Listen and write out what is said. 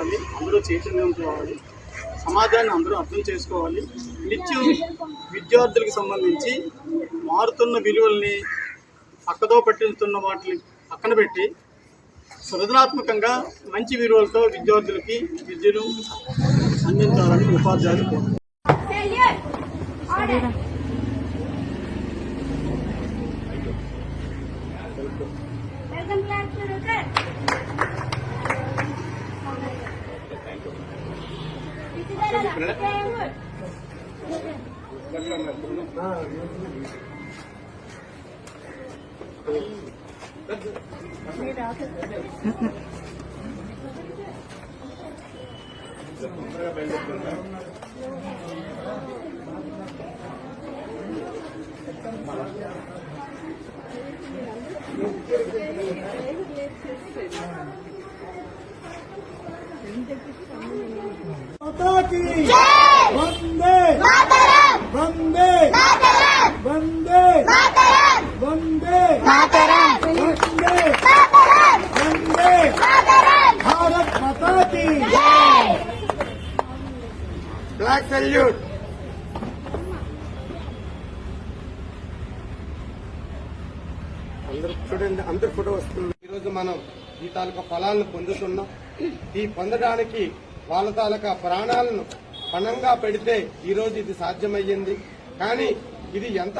కావాలి, అందరూ చైతన్యం కావాలి, సమాజాన్ని అందరూ అర్థం చేసుకోవాలి. నిత్యం విద్యార్థులకు సంబంధించి మారుతున్న విలువల్ని పక్కదో పట్టిస్తున్న వాటిని పక్కన పెట్టి సృజనాత్మకంగా మంచి విలువలతో విద్యార్థులకి విద్యను అందించాలని ఉపాధ్యాయులు కోరుతున్నారు. वंदे वंदे वंदे वंदे वंदे वंदे भारत माता की ब्लैक सैल्यूट। చూడండి అందరు ఫోటో వస్తుంది. ఈరోజు మనం ఈ తాలూకా ఫలాలను పొందుతున్నాం. ఈ పొందడానికి వాళ్ళ తాలూకా ప్రాణాలను పణంగా పెడితే ఈరోజు ఇది సాధ్యమయ్యింది. కానీ ఇది ఎంత